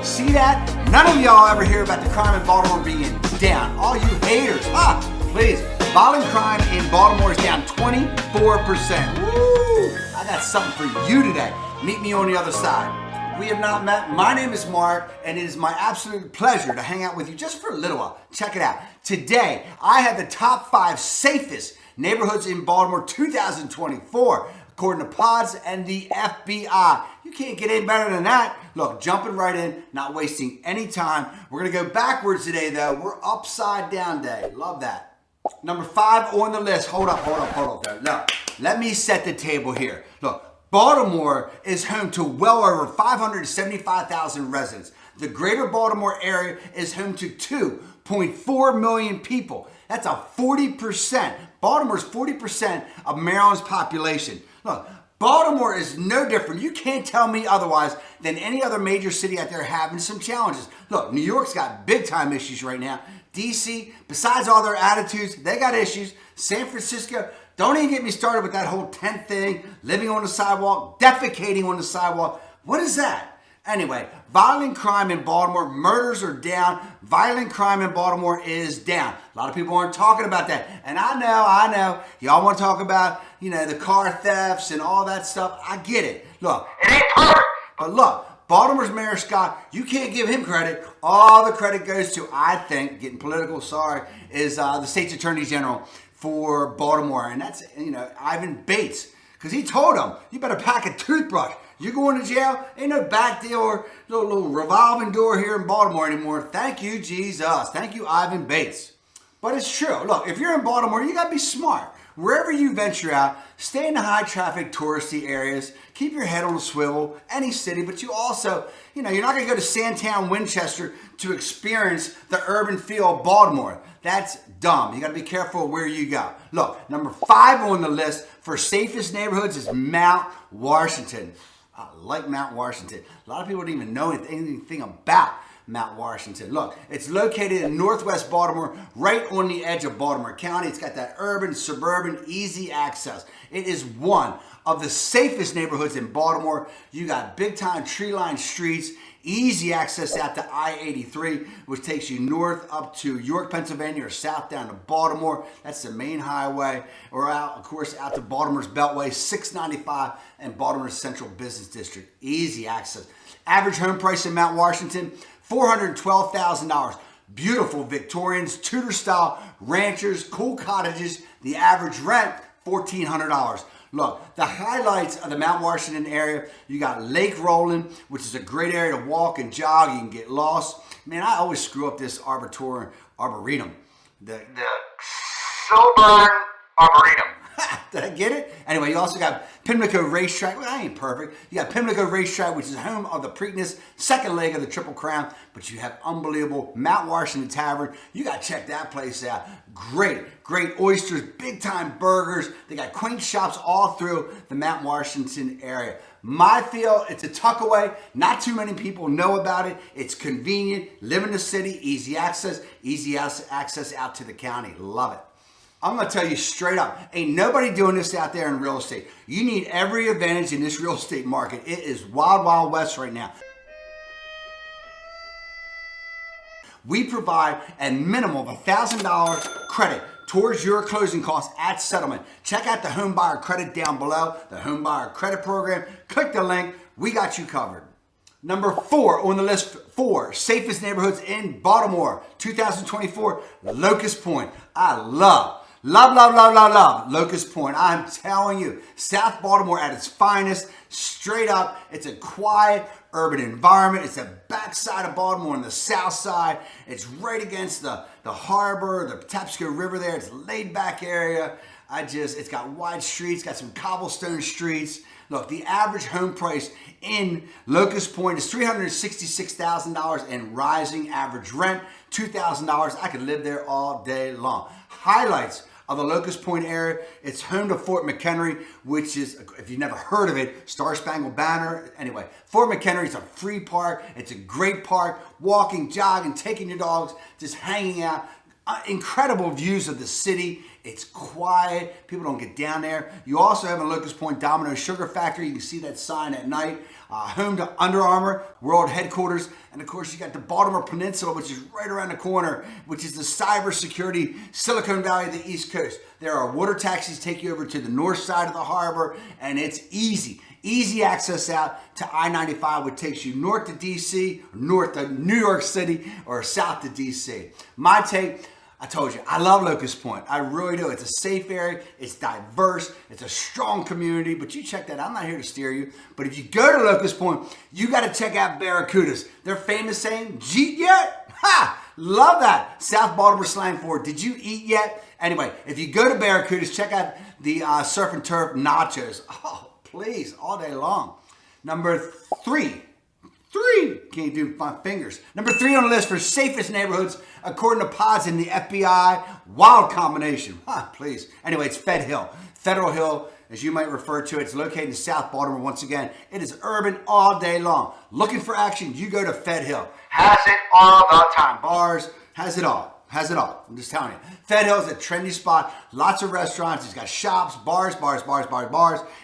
See that? None of y'all ever hear about the crime in Baltimore being down. All you haters, please. Violent crime in Baltimore is down 24%. Woo! I got something for you today. Meet me on the other side. We have not met. My name is Mark, and it is my absolute pleasure to hang out with you just for a little while. Check it out. Today, I have the top 5 safest neighborhoods in Baltimore 2024, according to pods and the FBI. You can't get any better than that. Look, jumping right in, not wasting any time. We're going to go backwards today, though. We're upside down day. Love that. Number 5 on the list. Hold up there. Look, let me set the table here. Look, Baltimore is home to well over 575,000 residents. The greater Baltimore area is home to 2.4 million people. That's a 40%. Baltimore's 40% of Maryland's population. Look, Baltimore is no different. You can't tell me otherwise than any other major city out there having some challenges. Look, New York's got big time issues right now. DC, besides all their attitudes, they got issues. San Francisco, don't even get me started with that whole tent thing, living on the sidewalk, defecating on the sidewalk. What is that? Anyway, violent crime in Baltimore, murders are down. Violent crime in Baltimore is down. A lot of people aren't talking about that. And I know, y'all want to talk about, the car thefts and all that stuff. I get it. Look, it ain't perfect. But look, Baltimore's Mayor Scott, you can't give him credit. All the credit goes to, I think, getting political, is the state's attorney general for Baltimore. And that's, Ivan Bates. Because he told him, you better pack a toothbrush. You're going to jail? Ain't no back door or little revolving door here in Baltimore anymore. Thank you, Jesus. Thank you, Ivan Bates. But it's true. Look, if you're in Baltimore, you got to be smart. Wherever you venture out, stay in the high traffic touristy areas. Keep your head on a swivel, any city, but you also, you're not going to go to Sandtown, Winchester to experience the urban feel of Baltimore. That's dumb. You got to be careful where you go. Look, number 5 on the list for safest neighborhoods is Mount Washington. I like Mount Washington. A lot of people don't even know anything about Mount Washington. Look, it's located in northwest Baltimore, right on the edge of Baltimore County. It's got that urban, suburban, easy access. It is one of the safest neighborhoods in Baltimore. You got big-time tree-lined streets, easy access out to I-83, which takes you north up to York, Pennsylvania, or south down to Baltimore. That's the main highway. Or out, of course, out to Baltimore's Beltway, 695, and Baltimore's Central Business District. Easy access. Average home price in Mount Washington, $412,000. Beautiful Victorians, Tudor-style ranchers, cool cottages. The average rent, $1,400. Look, the highlights of the Mount Washington area, you got Lake Roland, which is a great area to walk and jog. You can get lost. Man, I always screw up this arboretum. The Silburn Arboretum. Did I get it? Anyway, you also got Pimlico Racetrack. Well, that ain't perfect. You got Pimlico Racetrack, which is home of the Preakness, second leg of the Triple Crown. But you have unbelievable Mount Washington Tavern. You got to check that place out. Great oysters, big time burgers. They got quaint shops all through the Mount Washington area. My feel, it's a tuck away. Not too many people know about it. It's convenient. Live in the city, easy access out to the county. Love it. I'm going to tell you straight up, ain't nobody doing this out there in real estate. You need every advantage in this real estate market. It is wild, wild west right now. We provide a minimum of $1,000 credit towards your closing costs at settlement. Check out the home buyer credit down below, the home buyer credit program. Click the link. We got you covered. Number 4 on the list for safest neighborhoods in Baltimore, 2024, Locust Point. I love Locust Point. I'm telling you, South Baltimore at its finest, straight up. It's a quiet urban environment. It's the backside of Baltimore on the south side. It's right against the harbor, the Tapsco River there. It's a laid back area. It's got wide streets, got some cobblestone streets. Look, the average home price in Locust Point is $366,000 and rising. Average rent, $2,000. I could live there all day long. Highlights of the Locust Point area, it's home to Fort McHenry, which is, if you've never heard of it, Star Spangled Banner. Anyway, Fort McHenry is a free park. It's a great park. Walking, jogging, taking your dogs, just hanging out. Incredible views of the city. It's quiet. People don't get down there. You also have in Locust Point Domino Sugar Factory. You can see that sign at night. home to Under Armour, world headquarters. And of course, you got the Baltimore Peninsula, which is right around the corner, which is the cybersecurity Silicon Valley of the East Coast. There are water taxis take you over to the north side of the harbor, and it's easy. Easy access out to I-95, which takes you north to DC, north to New York City, or south to DC. My take, I told you, I love Locust Point. I really do. It's a safe area. It's diverse. It's a strong community. But you check that. I'm not here to steer you. But if you go to Locust Point, you got to check out Barracudas. Their famous saying, "Jeet yet?" Ha! Love that. South Baltimore slang for, "Did you eat yet?" Anyway, if you go to Barracudas, check out the Surf and Turf nachos. Oh, please, all day long. Number three. Can't do my fingers. Number 3 on the list for safest neighborhoods, according to pods in the FBI. Wild combination. Please. Anyway, it's Fed Hill. Federal Hill, as you might refer to it. It's located in South Baltimore. Once again, it is urban all day long. Looking for action, you go to Fed Hill. Has it all the time. Bars, has it all. Has it all. I'm just telling you. Fed Hill is a trendy spot. Lots of restaurants. It's got shops, bars.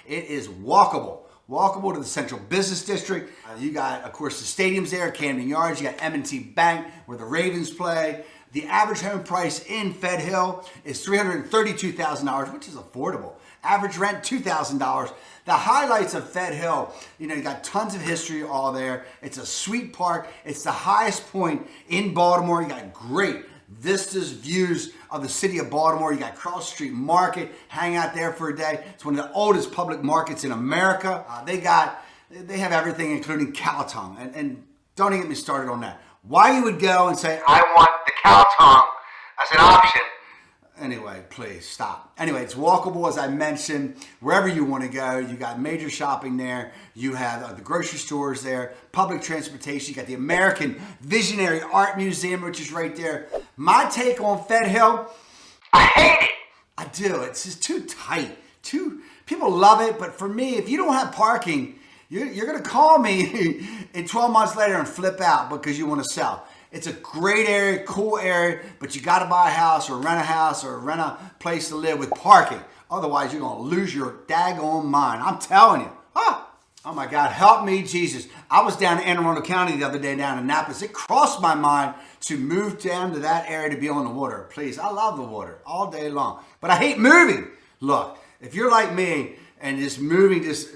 It is walkable. Walkable to the Central Business District. You got, of course, the stadiums there, Camden Yards. You got M&T Bank, where the Ravens play. The average home price in Fed Hill is $332,000, which is affordable. Average rent, $2,000. The highlights of Fed Hill, you got tons of history all there. It's a sweet park. It's the highest point in Baltimore. You got great vistas, views of the city of Baltimore. You got Cross Street Market, hang out there for a day. It's one of the oldest public markets in America. They have everything, including cow tongue. And don't even get me started on that. Why you would go and say, "I want the cow tongue" as an option. Anyway, please stop. Anyway, it's walkable, as I mentioned, wherever you want to go. You got major shopping there. You have the grocery stores there, public transportation. You got the American Visionary Art Museum, which is right there. My take on Fed Hill, I hate it. I do. It's just too tight. People love it, but for me, if you don't have parking, you're going to call me in 12 months later and flip out because you want to sell. It's a great area, cool area, but you got to buy a house or rent a place to live with parking. Otherwise, you're going to lose your daggone mind. I'm telling you. Oh my God, help me, Jesus. I was down in Anne Arundel County the other day down in Annapolis. It crossed my mind to move down to that area to be on the water. Please, I love the water all day long, but I hate moving. Look, if you're like me and just moving just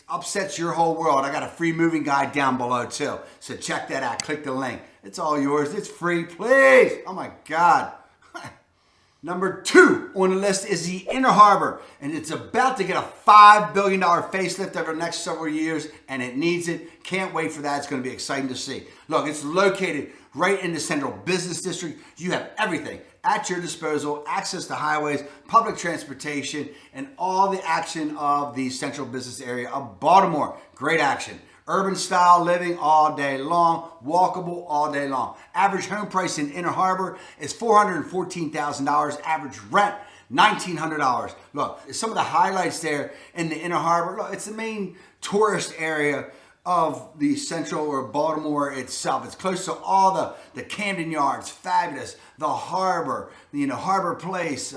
upsets your whole world, I got a free moving guide down below too. So check that out. Click the link. It's all yours. It's free. Please. Oh my God. Number 2 on the list is the Inner Harbor, and it's about to get a $5 billion facelift over the next several years, and it needs it. Can't wait for that. It's going to be exciting to see. Look, it's located right in the Central Business District. You have everything at your disposal, access to highways, public transportation, and all the action of the Central Business area of Baltimore. Great action. Urban style living all day long, walkable all day long. Average home price in Inner Harbor is $414,000. Average rent, $1,900. Look, some of the highlights there in the Inner Harbor. Look, it's the main tourist area of the Central or Baltimore itself. It's close to all the Camden Yards, fabulous. The harbor, Harbor Place,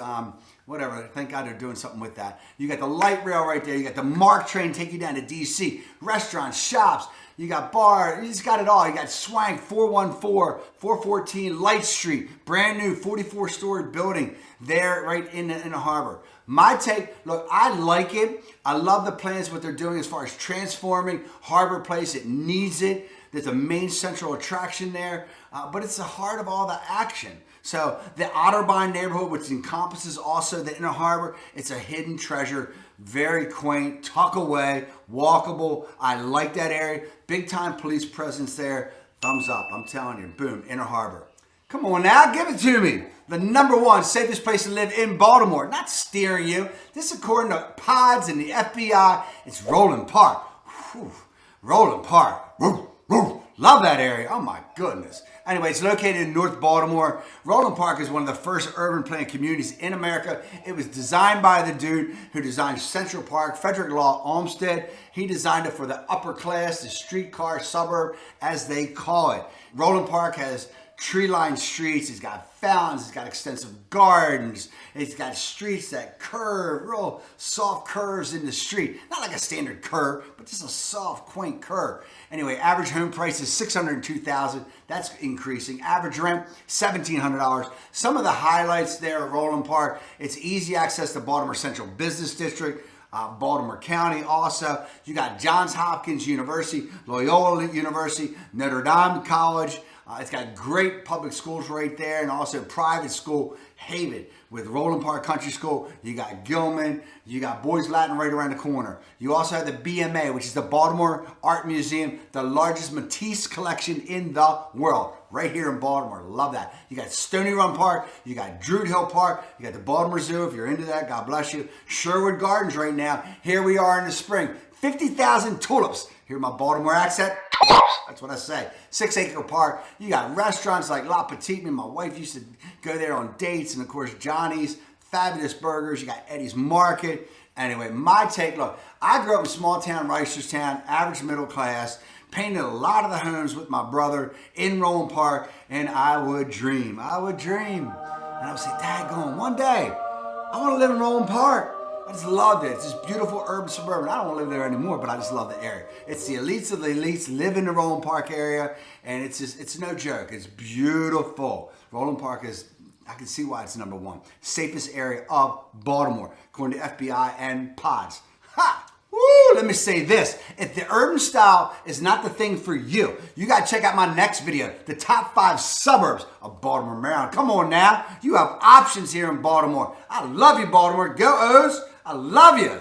whatever. Thank God they're doing something with that. You got the light rail right there. You got the MARC train take you down to DC. Restaurants, shops. You got bar. You just got it all. You got Swank 414, 414 Light Street. Brand new 44-story building there right in the harbor. My take, look, I like it. I love the plans, what they're doing as far as transforming Harbor Place. It needs it. There's a main central attraction there, but it's the heart of all the action. So the Otterbein neighborhood, which encompasses also the Inner Harbor, it's a hidden treasure, very quaint, tuck away, walkable. I like that area. Big time police presence there. Thumbs up, I'm telling you. Boom, Inner Harbor. Come on now, give it to me. The number 1 safest place to live in Baltimore. Not steering you. This according to pods and the FBI. It's Roland Park. Whew. Roland Park. Love that area. Oh my goodness. Anyway, it's located in North Baltimore. Roland Park is one of the first urban planned communities in America. It was designed by the dude who designed Central Park, Frederick Law Olmsted. He designed it for the upper class, the streetcar suburb, as they call it. Roland Park has tree-lined streets. It's got fountains. It's got extensive gardens. It's got streets that curve, real soft curves in the street. Not like a standard curve, but just a soft, quaint curve. Anyway, average home price is $602,000. That's increasing. Average rent, $1,700. Some of the highlights there at Roland Park, it's easy access to Baltimore Central Business District, Baltimore County also. You got Johns Hopkins University, Loyola University, Notre Dame College. It's got great public schools right there, and also private school haven with Roland Park Country School. You got Gilman. You got Boys Latin right around the corner. You also have the BMA, which is the Baltimore Art Museum, the largest Matisse collection in the world, right here in Baltimore. Love that. You got Stony Run Park. You got Druid Hill Park. You got the Baltimore Zoo. If you're into that, God bless you. Sherwood Gardens right now. Here we are in the spring. 50,000 tulips. Hear my Baltimore accent? That's what I say. 6-acre park. You got restaurants like La Petite. Me and my wife used to go there on dates. And of course, Johnny's, fabulous burgers. You got Eddie's Market. Anyway, my take, look, I grew up in small town, Reisterstown, average middle class, painted a lot of the homes with my brother in Roland Park, and I would dream. And I would say, Dad, one day, I want to live in Roland Park. I just loved it. It's this beautiful urban suburban. I don't want to live there anymore, but I just love the area. It's the elites of the elites live in the Roland Park area, and it's no joke. It's beautiful. Roland Park is, I can see why it's number one. Safest area of Baltimore, according to FBI and pods. Ha! Woo! Let me say this. If the urban style is not the thing for you, you got to check out my next video, the top 5 suburbs of Baltimore, Maryland. Come on now. You have options here in Baltimore. I love you, Baltimore. Go O's. I love you.